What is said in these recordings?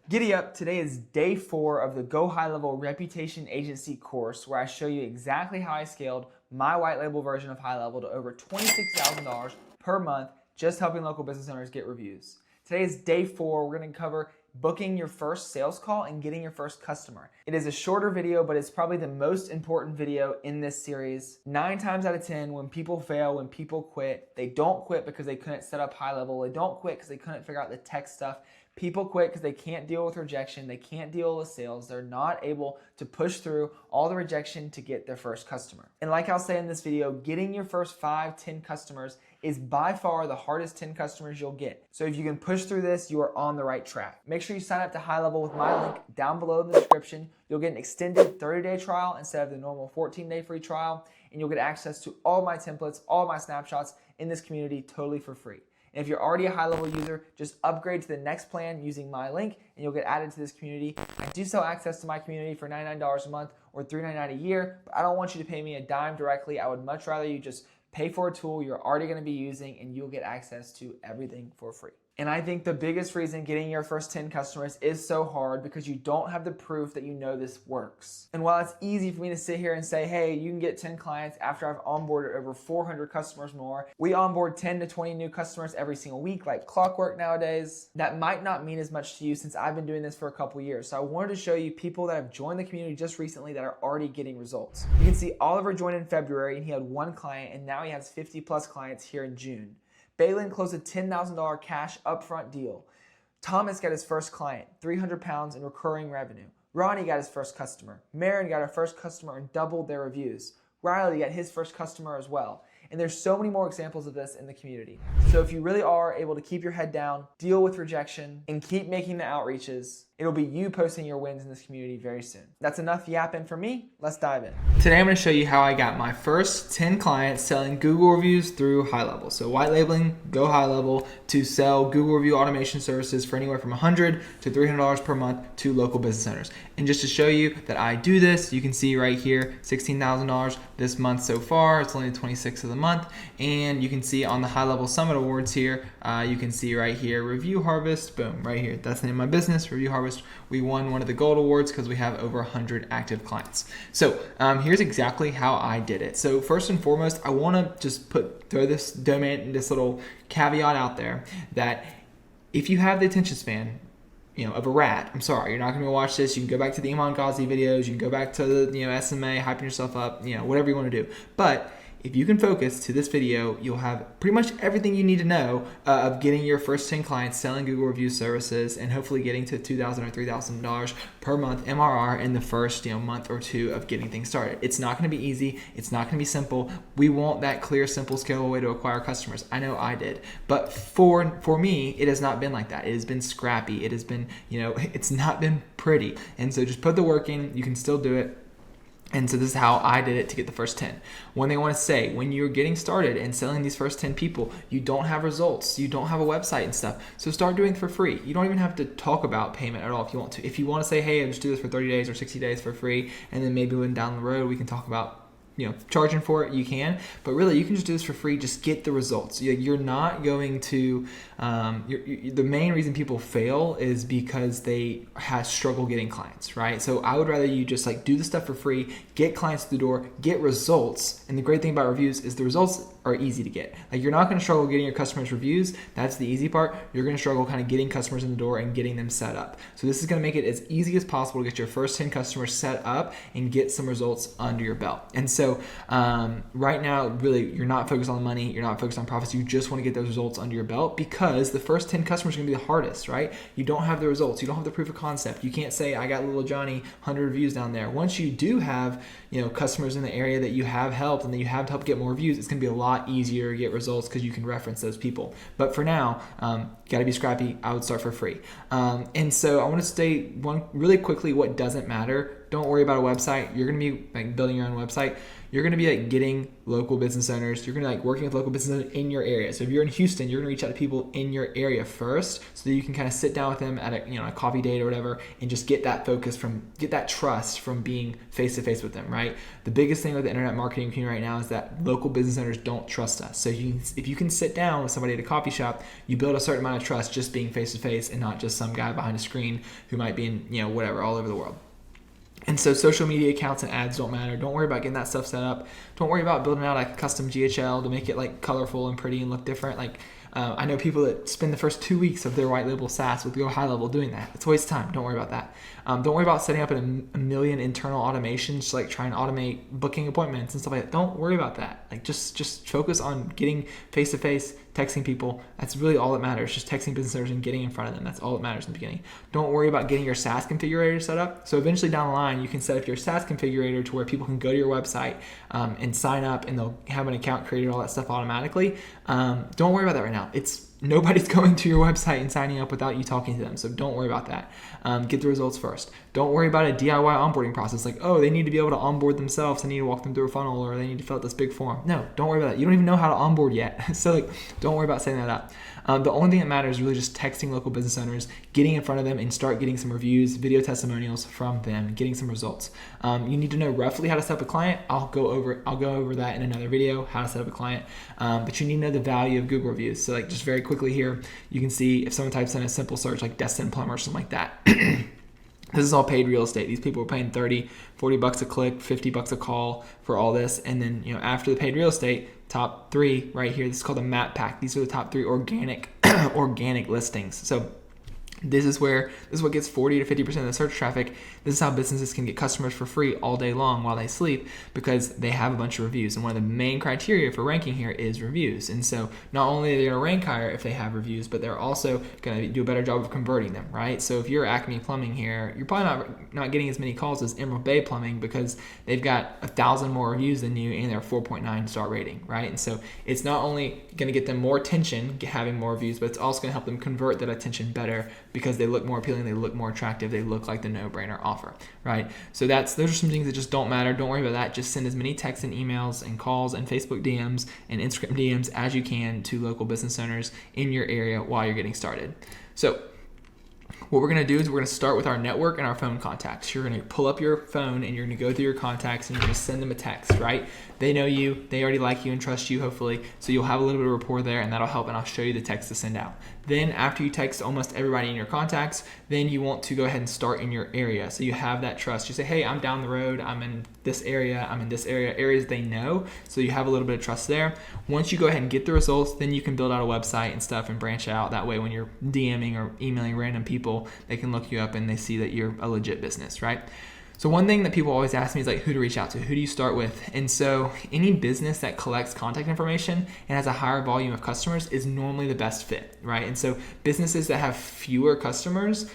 Giddy up, today is day 4 of the GoHighLevel Reputation Agency course where I show you exactly how I scaled my white label version of HighLevel to over $26,000 per month just helping local business owners get reviews. Today is day 4. We're going to cover booking your first sales call and getting your first customer. It is a shorter video, but it's probably the most important video in this series. 9 times out of 10, when people fail, when people quit, they don't quit because they couldn't set up HighLevel. They don't quit because they couldn't figure out the tech stuff. People quit because they can't deal with rejection, they can't deal with sales, they're not able to push through all the rejection to get their first customer. And like I'll say in this video, getting your first 5, 10 customers is by far the hardest 10 customers you'll get. So if you can push through this, you are on the right track. Make sure you sign up to HighLevel with my link down below in the description. You'll get an extended 30-day trial instead of the normal 14-day free trial, and you'll get access to all my templates, all my snapshots in this community totally for free. And if you're already a HighLevel user, just upgrade to the next plan using my link and you'll get added to this community. I do sell access to my community for $99 a month or $399 a year, but I don't want you to pay me a dime directly. I would much rather you just pay for a tool you're already going to be using and you'll get access to everything for free. And I think the biggest reason getting your first 10 customers is so hard because you don't have the proof that you know this works. And while it's easy for me to sit here and say, hey, you can get 10 clients after I've onboarded over 400 customers more, we onboard 10 to 20 new customers every single week like clockwork nowadays. That might not mean as much to you since I've been doing this for a couple years. So I wanted to show you people that have joined the community just recently that are already getting results. You can see Oliver joined in February and he had 1 client and now he has 50 plus clients here in June. Balin closed a $10,000 cash upfront deal. Thomas got his first client, 300 pounds in recurring revenue. Ronnie got his first customer. Marin got her first customer and doubled their reviews. Riley got his first customer as well. And there's so many more examples of this in the community. So if you really are able to keep your head down, deal with rejection, and keep making the outreaches, it'll be you posting your wins in this community very soon. That's enough yapping for me. Let's dive in. Today I'm going to show you how I got my first 10 clients selling Google reviews through HighLevel. So white labeling, go HighLevel to sell Google review automation services for anywhere from $100 to $300 per month to local business owners. And just to show you that I do this, you can see right here, $16,000 this month so far. It's only the 26th of the month. And you can see on the HighLevel Summit Awards here, you can see right here, Review Harvest, boom, right here. That's the name of my business, Review Harvest. We won one of the gold awards because we have over 100 active clients. So here's exactly how I did it. So first and foremost, I want to just throw this domain, this little caveat out there that if you have the attention span, of a rat, I'm sorry, you're not going to watch this. You can go back to the Iman Ghazi videos. You can go back to the SMMA, hyping yourself up, whatever you want to do. But if you can focus to this video, you'll have pretty much everything you need to know of getting your first 10 clients selling Google review services and hopefully getting to $2,000 or $3,000 per month MRR in the first month or 2 of getting things started. It's not going to be easy. It's not going to be simple. We want that clear, simple, scalable way to acquire customers. I know I did. But for me, it has not been like that. It has been scrappy. It has been, it's not been pretty. And so just put the work in. You can still do it. And so this is how I did it to get the first 10. One thing I want to say, when you're getting started and selling these first 10 people, you don't have results, you don't have a website and stuff. So start doing it for free. You don't even have to talk about payment at all if you want to. If you want to say, hey, I'll just do this for 30 days or 60 days for free, and then maybe when down the road we can talk about charging for it, you can. But really, you can just do this for free. Just get the results. You're not going to, the main reason people fail is because they have struggle getting clients, right? So I would rather you just do the stuff for free, get clients through the door, get results. And the great thing about reviews is the results are easy to get. You're not going to struggle getting your customers reviews. That's the easy part. You're going to struggle kind of getting customers in the door and getting them set up. So this is going to make it as easy as possible to get your first 10 customers set up and get some results under your belt. And so right now, really, you're not focused on money. You're not focused on profits. You just want to get those results under your belt because the first 10 customers are going to be the hardest, right? You don't have the results. You don't have the proof of concept. You can't say, I got little Johnny, 100 reviews down there. Once you do have, customers in the area that you have helped and that you have helped get more reviews, it's going to be a lot easier to get results because you can reference those people. But for now, got to be scrappy. I would start for free. And so I want to state really quickly what doesn't matter don't worry about a website. You're going to be like building your own website. You're going to be like getting local business owners. You're going to like working with local business owners in your area. So if you're in Houston, you're going to reach out to people in your area first, so that you can kind of sit down with them at a coffee date or whatever, and just get that focus get that trust from being face to face with them, right? The biggest thing with the internet marketing community right now is that local business owners don't trust us. So if you can sit down with somebody at a coffee shop, you build a certain amount of trust just being face to face and not just some guy behind a screen who might be in whatever all over the world. And so social media accounts and ads don't matter. Don't worry about getting that stuff set up. Don't worry about building out like a custom GHL to make it like colorful and pretty and look different. Like I know people that spend the first 2 weeks of their white label SaaS with GoHighLevel doing that. It's a waste of time. Don't worry about that. Don't worry about setting up a million internal automations, like trying to automate booking appointments and stuff like that. Don't worry about that. Like just focus on getting face to face, texting people. That's really all that matters. Just texting business owners and getting in front of them. That's all that matters in the beginning. Don't worry about getting your SaaS configurator set up. So eventually down the line, you can set up your SaaS configurator to where people can go to your website and sign up, and they'll have an account created, all that stuff automatically. Don't worry about that right now. Nobody's going to your website and signing up without you talking to them. So don't worry about that. Get the results first. Don't worry about a DIY onboarding process. Like, oh, they need to be able to onboard themselves. I need to walk them through a funnel, or they need to fill out this big form. No, don't worry about that. You don't even know how to onboard yet. So like, don't worry about setting that up. The only thing that matters is really just texting local business owners, getting in front of them and start getting some reviews, video testimonials from them, getting some results. You need to know roughly how to set up a client. I'll go over that in another video, how to set up a client. But you need to know the value of Google reviews. So like just very quickly here, you can see if someone types in a simple search like Destin Plumber or something like that. This is all paid real estate. These people are paying $30, $40 a click, $50 a call for all this. And then, after the paid real estate, top 3 right here, this is called a map pack. These are the top 3 organic listings. So this is what gets 40 to 50% of the search traffic. This is how businesses can get customers for free all day long while they sleep, because they have a bunch of reviews. And one of the main criteria for ranking here is reviews. And so not only are they going to rank higher if they have reviews, but they're also going to do a better job of converting them, right? So if you're Acme Plumbing here, you're probably not getting as many calls as Emerald Bay Plumbing, because they've got 1,000 more reviews than you and their 4.9 star rating, right? And so it's not only going to get them more attention having more reviews, but it's also going to help them convert that attention better, because they look more appealing, they look more attractive, they look like the no-brainer offer, right? So those are some things that just don't matter. Don't worry about that. Just send as many texts and emails and calls and Facebook DMs and Instagram DMs as you can to local business owners in your area while you're getting started. So what we're going to do is we're going to start with our network and our phone contacts. You're going to pull up your phone and you're going to go through your contacts and you're going to send them a text, right? They know you, they already like you and trust you, hopefully. So you'll have a little bit of rapport there, and that'll help, and I'll show you the text to send out. Then after you text almost everybody in your contacts, then you want to go ahead and start in your area. So you have that trust. You say, hey, I'm down the road, I'm in this area, areas they know. So you have a little bit of trust there. Once you go ahead and get the results, then you can build out a website and stuff and branch out. That way when you're DMing or emailing random people, they can look you up and they see that you're a legit business, right? So one thing that people always ask me is like, who to reach out to? Who do you start with? And so any business that collects contact information and has a higher volume of customers is normally the best fit, right? And so businesses that have fewer customers,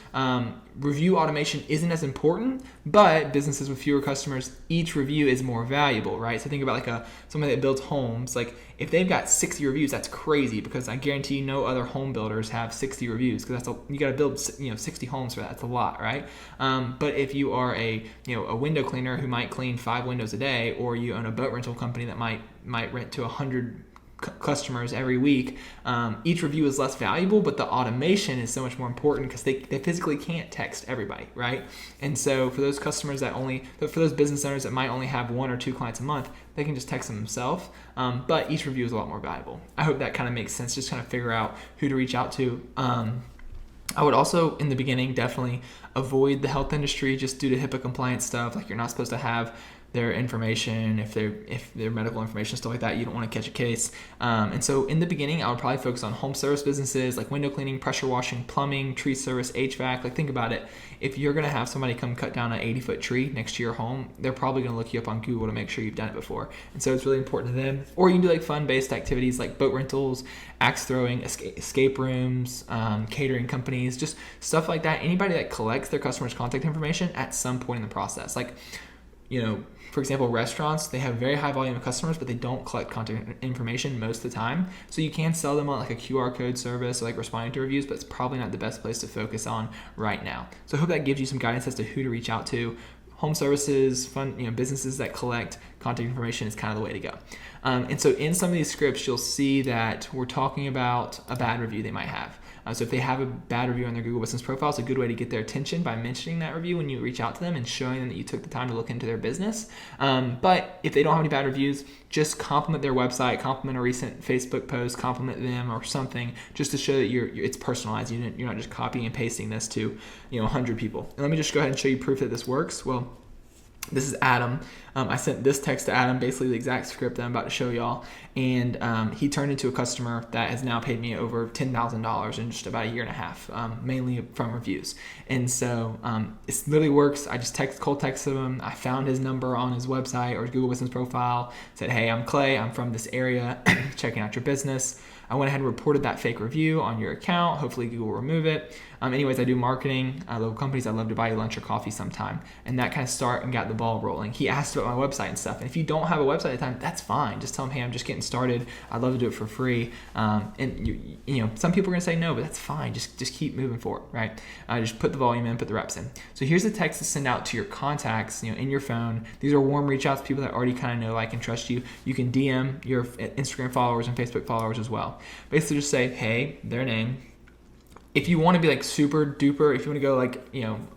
review automation isn't as important, but businesses with fewer customers, each review is more valuable, right? So think about like somebody that builds homes. Like if they've got 60 reviews, that's crazy, because I guarantee you no other home builders have 60 reviews, because you got to build 60 homes for that. That's a lot, right? But if you are a window cleaner who might clean 5 windows a day, or you own a boat rental company that might rent to 100 customers every week, each review is less valuable, but the automation is so much more important, because they physically can't text everybody, right? And so for those business owners that might only have 1 or 2 clients a month, they can just text them themselves, but each review is a lot more valuable. I hope that kind of makes sense. Just kind of figure out who to reach out to. I would also, in the beginning, definitely avoid the health industry, just due to HIPAA compliance stuff. Like you're not supposed to have their information, if their medical information, stuff like that. You don't want to catch a case. And so in the beginning, I would probably focus on home service businesses like window cleaning, pressure washing, plumbing, tree service, HVAC. Like think about it. If you're going to have somebody come cut down an 80-foot tree next to your home, they're probably going to look you up on Google to make sure you've done it before. And so it's really important to them. Or you can do like fun-based activities like boat rentals, axe throwing, escape rooms, catering companies, just stuff like that. Anybody that collects their customers' contact information at some point in the process. Like, for example, restaurants, they have very high volume of customers, but they don't collect contact information most of the time. So you can sell them on like a QR code service, or like responding to reviews, but it's probably not the best place to focus on right now. So I hope that gives you some guidance as to who to reach out to. home services, fun, businesses that collect contact information is kind of the way to go. And so in some of these scripts, you'll see that we're talking about a bad review they might have. So if they have a bad review on their Google Business profile, it's a good way to get their attention by mentioning that review when you reach out to them and showing them that you took the time to look into their business. But if they don't have any bad reviews, just compliment their website, compliment a recent Facebook post, compliment them or something, just to show that it's personalized. You're not just copying and pasting this to 100 people. And let me just go ahead and show you proof that this works. Well, this is Adam. I sent this text to Adam, basically the exact script that I'm about to show y'all. And he turned into a customer that has now paid me over $10,000 in just about a year and a half, mainly from reviews. And so it literally works. I just cold texted him. I found his number on his website or his Google Business profile, said, hey, I'm Clay. I'm from this area, checking out your business. I went ahead and reported that fake review on your account. Hopefully Google will remove it. Anyways, I do marketing, local companies. I'd love to buy you lunch or coffee sometime. And that kind of start and got the ball rolling. He asked about my website and stuff. And if you don't have a website at the time, that's fine. Just tell him, hey, I'm just getting started. I'd love to do it for free. And some people are gonna say no, but that's fine. Just keep moving forward, right? Just put the volume in, put the reps in. So here's the text to send out to your contacts, in your phone. These are warm reach outs, people that already kind of know, like, and trust you. You can DM your Instagram followers and Facebook followers as well. Basically just say, hey, their name. If you want to be like super duper, if you want to go like,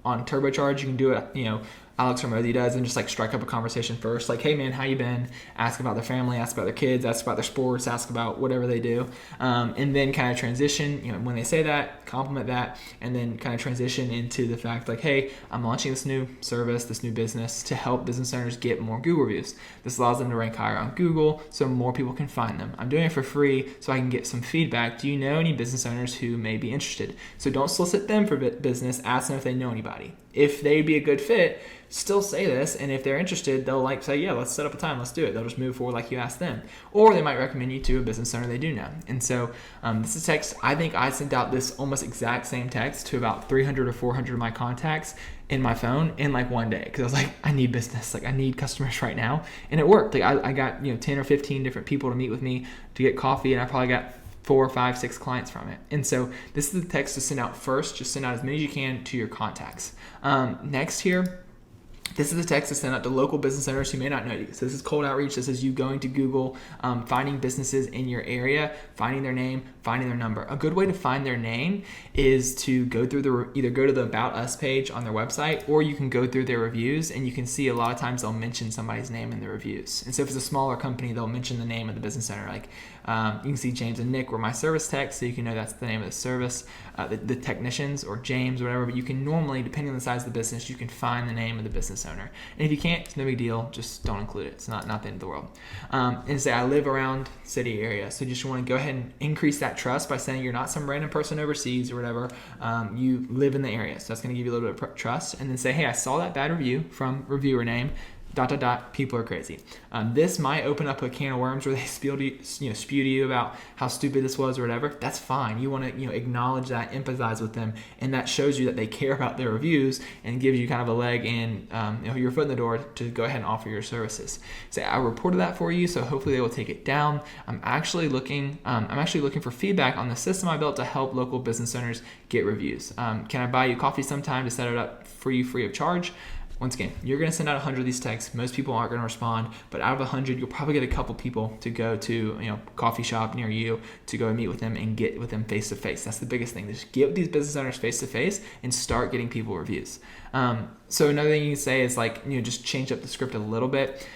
on turbocharge, you can do it, Alex Ramosi does, and just like strike up a conversation first. Like, hey man, how you been? Ask about their family, ask about their kids, ask about their sports, ask about whatever they do. And then kind of transition, when they say that, compliment that, and then kind of transition into the fact like, hey, I'm launching this new service, this new business to help business owners get more Google reviews. This allows them to rank higher on Google so more people can find them. I'm doing it for free so I can get some feedback. Do you know any business owners who may be interested? So don't solicit them for business, ask them if they know anybody. If they'd be a good fit, still say this, and if they're interested, they'll say, yeah, let's set up a time, let's do it. They'll just move forward like you asked them. Or they might recommend you to a business owner they do know. And so this is text. I think I sent out this almost exact same text to about 300 or 400 of my contacts in my phone in like one day, because I was like, I need business, like I need customers right now. And it worked. Like I got 10 or 15 different people to meet with me to get coffee, and I probably got 4, 5, 6 clients from it. And so this is the text to send out first. Just send out as many as you can to your contacts. Next here, this is the text to send out to local business owners who may not know you. So this is cold outreach. This is you going to Google, finding businesses in your area, finding their name, finding their number. A good way to find their name is to go through either go to the About Us page on their website, or you can go through their reviews, and you can see a lot of times they'll mention somebody's name in the reviews. And so if it's a smaller company, they'll mention the name of the business owner. Like you can see James and Nick were my service techs, so you can know that's the name of the service. The technicians, or James, or whatever, but you can normally, depending on the size of the business, you can find the name of the business owner. And if you can't, it's no big deal. Just don't include it. It's not the end of the world. And say, I live around city area. So you just want to go ahead and increase that trust by saying you're not some random person overseas or whatever. You live in the area. So that's going to give you a little bit of trust. And then say, hey, I saw that bad review from reviewer name. ... people are crazy. This might open up a can of worms where they spew to you about how stupid this was or whatever. That's fine. You want to acknowledge that, empathize with them, and that shows you that they care about their reviews and gives you kind of a leg in your foot in the door to go ahead and offer your services. Say, I reported that for you, so hopefully they will take it down. I'm actually looking for feedback on the system I built to help local business owners get reviews. Can I buy you coffee sometime to set it up for you free of charge? Once again, you're going to send out 100 of these texts. Most people aren't going to respond, but out of 100, you'll probably get a couple people to go to coffee shop near you to go and meet with them and get with them face to face. That's the biggest thing. Just get with these business owners face to face and start getting people reviews. So another thing you can say is just change up the script a little bit.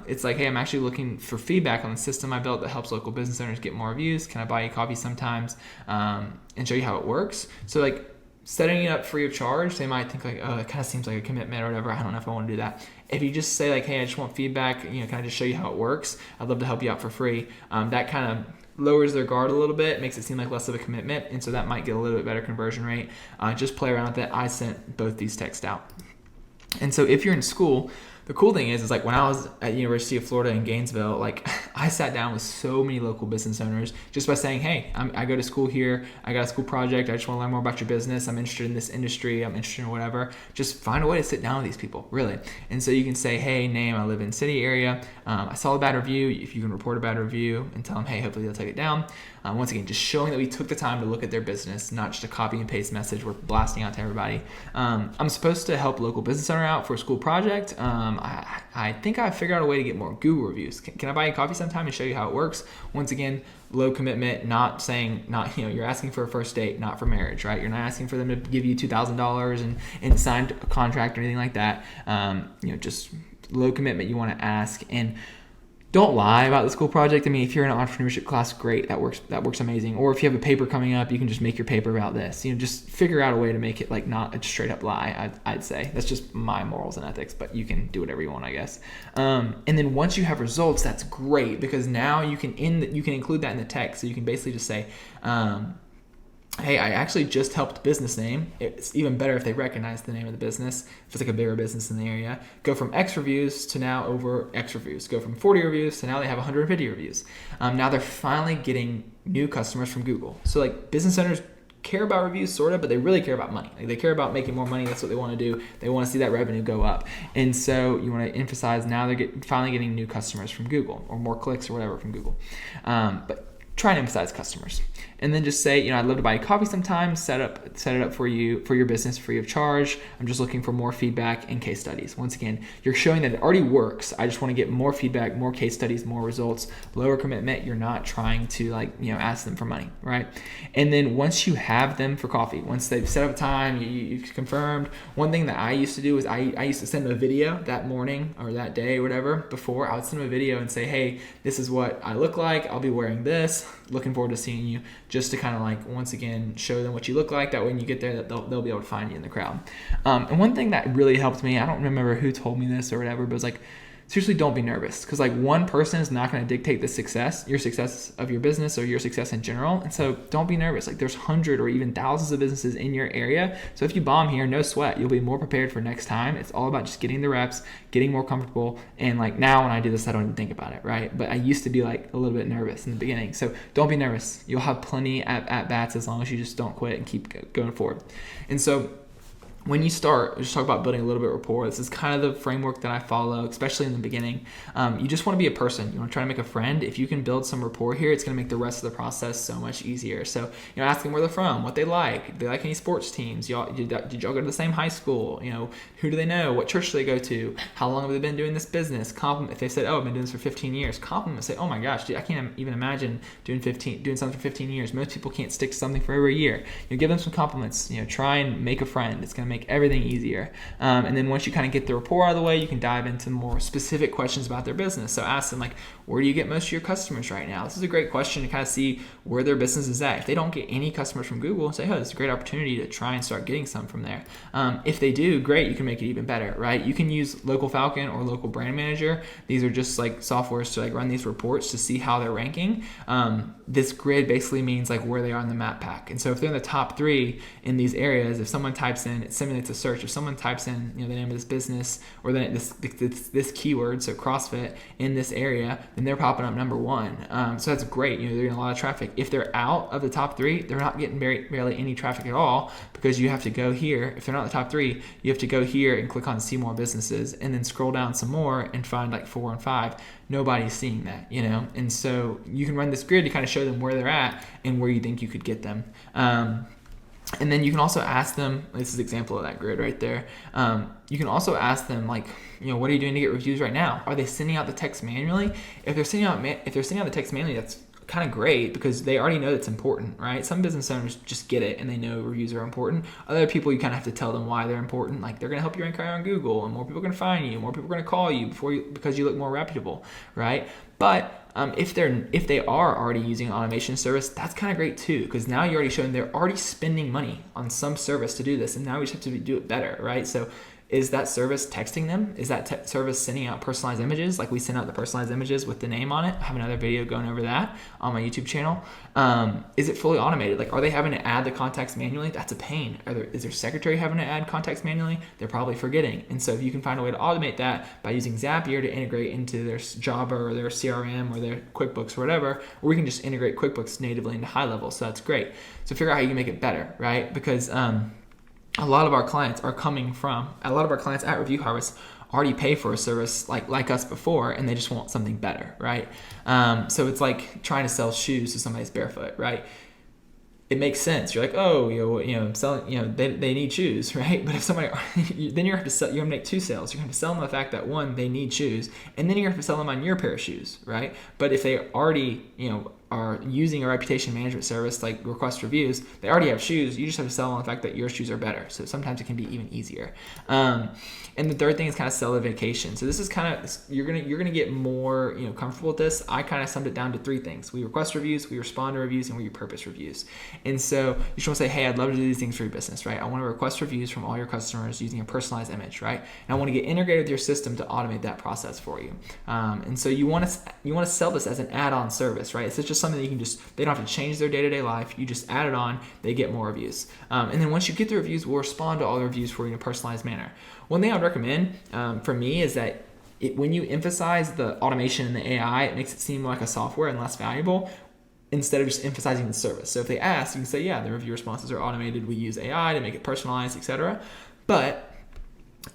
It's like, hey, I'm actually looking for feedback on the system I built that helps local business owners get more reviews. Can I buy you coffee sometimes? And show you how it works. So setting it up free of charge, they might think it kind of seems like a commitment or whatever. I don't know if I want to do that. If you just say hey, I just want feedback, kind of just show you how it works. I'd love to help you out for free. That kind of lowers their guard a little bit, makes it seem like less of a commitment. And so that might get a little bit better conversion rate. Just play around with it. I sent both these texts out. And so if you're in school, the cool thing is like when I was at University of Florida in Gainesville, like I sat down with so many local business owners just by saying, hey, I go to school here, I got a school project, I just want to learn more about your business, I'm interested in this industry, I'm interested in whatever. Just find a way to sit down with these people, really. And so you can say, hey, name, I live in city area, I saw a bad review. If you can report a bad review and tell them, hey, hopefully they'll take it down. Once again, just showing that we took the time to look at their business, not just a copy and paste message we're blasting out to everybody. I'm supposed to help local business owner out for a school project. I think I figured out a way to get more Google reviews. Can I buy you coffee sometime and show you how it works? Once again, low commitment, not you're asking for a first date, not for marriage, right? You're not asking for them to give you $2,000 and signed a contract or anything like that. Just low commitment you want to ask, and don't lie about the school project. I mean, if you're in an entrepreneurship class, great, that works amazing. Or if you have a paper coming up, you can just make your paper about this. Just figure out a way to make it like not a straight up lie. I'd say that's just my morals and ethics, but you can do whatever you want, I guess. And then once you have results, that's great, because now you can include that in the text. So you can basically just say, hey, I actually just helped business name. It's even better if they recognize the name of the business. If it's like a bigger business in the area, go from X reviews to now over X reviews. Go from 40 reviews to now they have 150 reviews. Now they're finally getting new customers from Google. So like business owners care about reviews sort of, but they really care about money. Like they care about making more money. That's what they want to do. They want to see that revenue go up. And so you want to emphasize now they're finally getting new customers from Google, or more clicks or whatever from Google. But try and emphasize customers. And then just say, I'd love to buy you coffee sometime, set it up for you, for your business, free of charge. I'm just looking for more feedback and case studies. Once again, you're showing that it already works. I just want to get more feedback, more case studies, more results, lower commitment. You're not trying to ask them for money, right? And then once you have them for coffee, once they've set up time, you've confirmed. One thing that I used to do is I used to send them a video that morning or that day or whatever before. I would send them a video and say, hey, this is what I look like. I'll be wearing this. Looking forward to seeing you, just to kind of once again, show them what you look like. That way when you get there, they'll be able to find you in the crowd. And one thing that really helped me, I don't remember who told me this or whatever, but it's seriously, don't be nervous, because one person is not going to dictate your success of your business or your success in general. And so don't be nervous. There's hundreds or even thousands of businesses in your area. So if you bomb here, no sweat. You'll be more prepared for next time. It's all about just getting the reps, getting more comfortable. And now when I do this, I don't even think about it, right? But I used to be a little bit nervous in the beginning. So don't be nervous. You'll have plenty at bats as long as you just don't quit and keep going forward. And so when you start, just talk about building a little bit of rapport. This is kind of the framework that I follow, especially in the beginning. You just want to be a person. You want to try to make a friend. If you can build some rapport here, it's going to make the rest of the process so much easier. So, ask them where they're from, what they like. Do they like any sports teams? Did y'all go to the same high school? Who do they know? What church do they go to? How long have they been doing this business? Compliment. If they said, oh, I've been doing this for 15 years, compliment. Say, oh my gosh, dude, I can't even imagine doing something for 15 years. Most people can't stick to something for over a year. Give them some compliments. Try and make a friend. It's going to make everything easier. And then once you kind of get the rapport out of the way, you can dive into more specific questions about their business. So ask them where do you get most of your customers right now? This is a great question to kind of see where their business is at. If they don't get any customers from Google, say, oh, this is a great opportunity to try and start getting some from there. If they do, great, you can make it even better, right? You can use Local Falcon or Local Brand Manager. These are just softwares to run these reports to see how they're ranking. This grid basically means where they are in the map pack. And so if they're in the top 3 in these areas, if someone types in, it simulates a search. If someone types in the name of this business or this keyword, so CrossFit, in this area, then they're popping up number 1. So that's great. They're getting a lot of traffic. If they're out of the top 3, they're not getting barely any traffic at all, because you have to go here. If they're not in the top 3, you have to go here and click on see more businesses and then scroll down some more and find 4 and 5. Nobody's seeing that, and so you can run this grid to kind of show them where they're at and where you think you could get them. And then you can also ask them, this is an example of that grid right there. You can also ask them what are you doing to get reviews right now? Are they sending out the text manually? If they're sending out the text manually, that's kind of great, because they already know that's important, right? Some business owners just get it and they know reviews are important. Other people, you kind of have to tell them why they're important. They're going to help you rank higher on Google, and more people are going to find you, more people are going to call you because you look more reputable, right? But if they are already using an automation service, that's kind of great too, because now you're already showing they're already spending money on some service to do this, and now we just have to do it better, right? So Is that service texting them? Is that service sending out personalized images? Like we send out the personalized images with the name on it. I have another video going over that on my YouTube channel. Is it fully automated? Like, are they having to add the contacts manually? That's a pain. Is their secretary having to add contacts manually? They're probably forgetting. And so if you can find a way to automate that by using Zapier to integrate into their Java or their CRM or their QuickBooks or whatever, or we can just integrate QuickBooks natively into HighLevel. So that's great. So figure out how you can make it better, right? Because a lot of our clients at Review Harvest already pay for a service like us before, and they just want something better, right? So it's like trying to sell shoes to somebody's barefoot, right? It makes sense. You're like, oh, I'm selling, they need shoes, right? But if somebody, then you're going to make two sales. You're going to sell them the fact that one, they need shoes, and then you're going to sell them on your pair of shoes, right? But if they already, are using a reputation management service like Request Reviews, they already have shoes. You just have to sell them on the fact that your shoes are better. So sometimes it can be even easier. And the third thing is kind of sell the vacation. So this is kind of, you're gonna get more comfortable with this. I kind of summed it down to three things: we request reviews, we respond to reviews, and we repurpose reviews. And so you just want to say, hey, I'd love to do these things for your business, right? I want to request reviews from all your customers using a personalized image, right? And I want to get integrated with your system to automate that process for you. And so you want to sell this as an add-on service, right? It's just something that they don't have to change their day-to-day life. You just add it on, they get more reviews. And then once you get the reviews, we'll respond to all the reviews for you in a personalized manner. One thing I would recommend for me is that when you emphasize the automation and the AI, it makes it seem like a software and less valuable instead of just emphasizing the service. So if they ask, you can say, yeah, the review responses are automated. We use AI to make it personalized, etc. But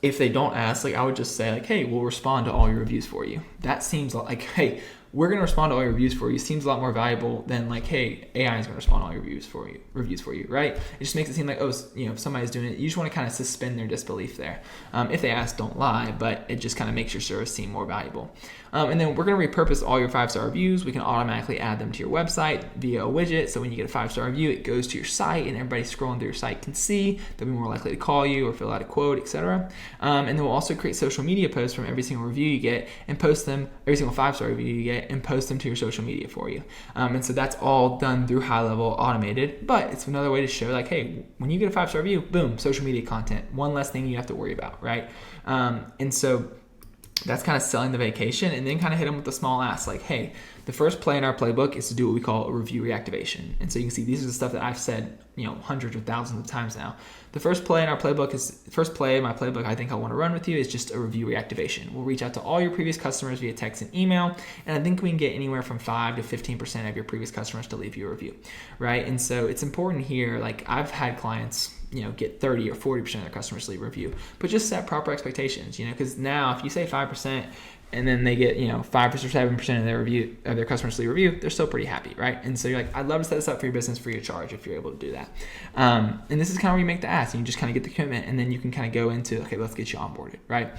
if they don't ask, I would just say hey, we'll respond to all your reviews for you. That seems like, hey, we're going to respond to all your reviews for you. Seems a lot more valuable than hey, AI is going to respond to all your reviews for you, right? It just makes it seem like, if somebody's doing it, you just want to kind of suspend their disbelief there. If they ask, don't lie, but it just kind of makes your service seem more valuable. And then we're going to repurpose all your 5-star reviews. We can automatically add them to your website via a widget. So when you get a 5-star review, it goes to your site, and everybody scrolling through your site can see. They'll be more likely to call you or fill out a quote, etc. And then we'll also create social media posts from every single review you get and post them, every single 5-star review you get, and post them to your social media for you. And so that's all done through HighLevel automated, but it's another way to show hey, when you get a 5-star review, boom, social media content, one less thing you have to worry about, right? And so that's kind of selling the vacation, and then kind of hit them with the small ask, hey, the first play in our playbook is to do what we call a review reactivation. And so you can see these are the stuff that I've said, hundreds or thousands of times now. The first play in my playbook I think I want to run with you is just a review reactivation. We'll reach out to all your previous customers via text and email, and I think we can get anywhere from 5 to 15% of your previous customers to leave you a review, right? And so it's important here, I've had clients get 30 or 40% of their customers leave a review, but just set proper expectations, because now if you say 5% and then they get 5 or 7% of their customers leave a review, they're still pretty happy, right? And so you're I'd love to set this up for your business free of charge if you're able to do that. And this is kind of where you make the ask, and you just kind of get the commitment, and then you can kind of go into, okay, let's get you onboarded, right?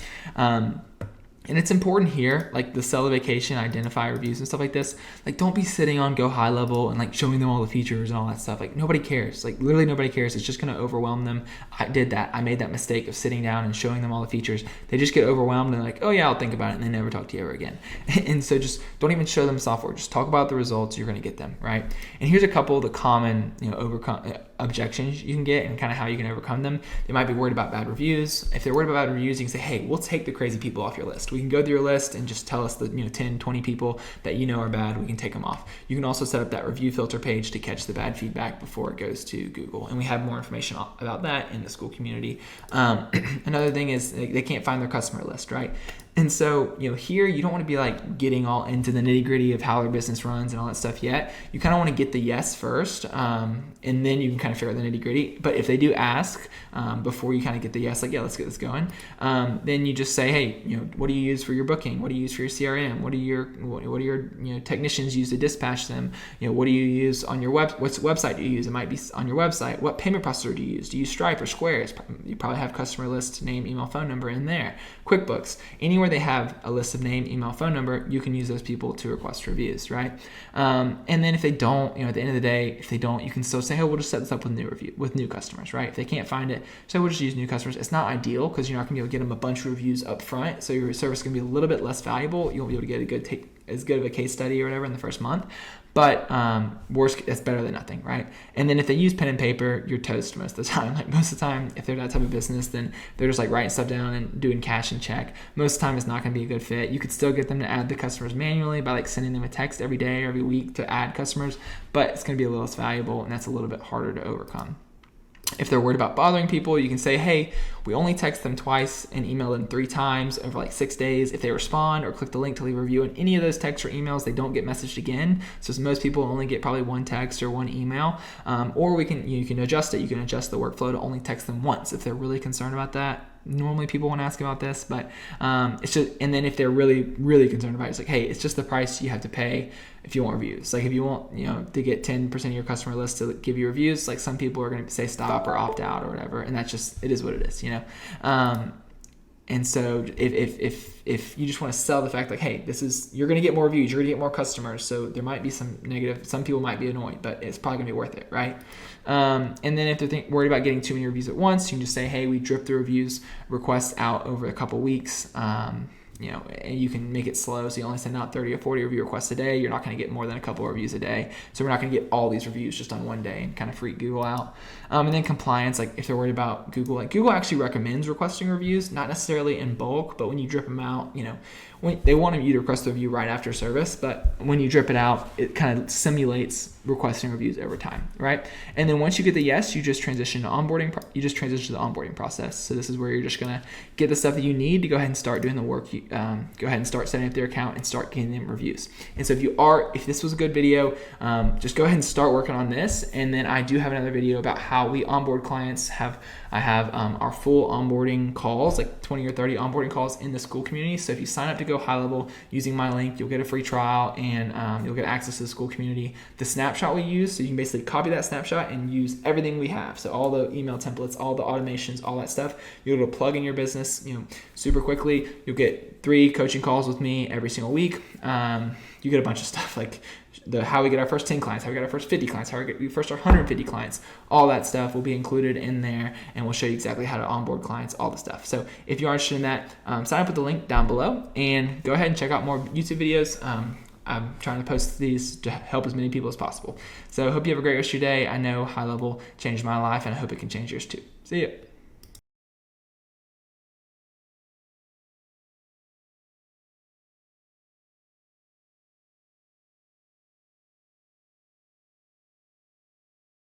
And it's important here, the sell the vacation, identify reviews and stuff like this. Don't be sitting on GoHighLevel and showing them all the features and all that stuff. Nobody cares. Literally nobody cares. It's just going to overwhelm them. I did that. I made that mistake of sitting down and showing them all the features. They just get overwhelmed and oh yeah, I'll think about it, and they never talk to you ever again. And so just don't even show them software. Just talk about the results. You're going to get them, right? And here's a couple of the common objections you can get and kind of how you can overcome them. They might be worried about bad reviews. If they're worried about bad reviews, you can say, hey, we'll take the crazy people off your list. We can go through your list and just tell us the 10, 20 people that are bad. We can take them off. You can also set up that review filter page to catch the bad feedback before it goes to Google. And we have more information about that in the school community. Another thing is they can't find their customer list, right? And so, here you don't want to be getting all into the nitty gritty of how their business runs and all that stuff yet. You kind of want to get the yes first, and then you can kind of figure out the nitty gritty. But if they do ask before you kind of get the yes, yeah, let's get this going, then you just say, hey, what do you use for your booking? What do you use for your CRM? What do your technicians use to dispatch them? What do you use on your what's website do you use? It might be on your website. What payment processor do you use? Do you use Stripe or Square? You probably have customer list, name, email, phone number in there. QuickBooks, anywhere they have a list of name, email, phone number, you can use those people to request reviews, right? And then if they don't, at the end of the day, if they don't, you can still say, hey, we'll just set this up with new customers, right? If they can't find it, so we'll just use new customers. It's not ideal because you're not going to be able to get them a bunch of reviews up front, so your service is going to be a little bit less valuable. You won't be able to get a good as good of a case study or whatever in the first month. But worst, it's better than nothing, right? And then if they use pen and paper, you're toast most of the time. Like most of the time, if they're that type of business, then they're just like writing stuff down and doing cash and check. Most of the time, it's not going to be a good fit. You could still get them to add the customers manually by like sending them a text every day or every week to add customers, but it's going to be a little less valuable, and that's a little bit harder to overcome. If they're worried about bothering people, you can say, hey, we only text them twice and email them 3 times over like 6 days. If they respond or click the link to leave a review in any of those texts or emails, they don't get messaged again. So most people only get probably 1 text or 1 email. Or you can adjust it. You can adjust the workflow to only text them once if they're really concerned about that. Normally people won't ask about this, but it's just, and then if they're really, really concerned about it, it's like, hey, it's just the price you have to pay if you want reviews. Like if you want, to get 10% of your customer list to give you reviews, like some people are going to say stop or opt out or whatever. And that's just, it is what it is, And so if you just want to sell the fact like, hey, you're going to get more reviews, you're going to get more customers. So there might be some negative, some people might be annoyed, but it's probably going to be worth it, right? And then if they're worried about getting too many reviews at once, you can just say, hey, we drip the reviews requests out over a couple weeks. And you can make it slow. So you only send out 30 or 40 review requests a day. You're not going to get more than a couple of reviews a day. So we're not going to get all these reviews just on one day and kind of freak Google out. And then compliance, like if they're worried about Google, like Google actually recommends requesting reviews, not necessarily in bulk, but when you drip them out, when they want you to request a review right after service, but when you drip it out, it kind of simulates requesting reviews over time, right? And then once you get the yes, you just transition to onboarding. You just transition to the onboarding process. So this is where you're just gonna get the stuff that you need to go ahead and start doing the work. Go ahead and start setting up their account and start getting them reviews. And so if this was a good video, just go ahead and start working on this. And then I do have another video about how we onboard clients. I have our full onboarding calls, like 20 or 30 onboarding calls in the school community. So if you sign up to go HighLevel using my link, you'll get a free trial and you'll get access to the school community. The snapshot we use, so you can basically copy that snapshot and use everything we have. So all the email templates, all the automations, all that stuff, you'll be able to plug in your business, super quickly. You'll get 3 coaching calls with me every single week. You get a bunch of stuff like how we get our first 10 clients, how we get our first 50 clients, how we get our first 150 clients. All that stuff will be included in there, and we'll show you exactly how to onboard clients, all the stuff. So if you are interested in that, sign up with the link down below and go ahead and check out more YouTube videos. I'm trying to post these to help as many people as possible. So I hope you have a great rest of your day. I know HighLevel changed my life, and I hope it can change yours too. See ya.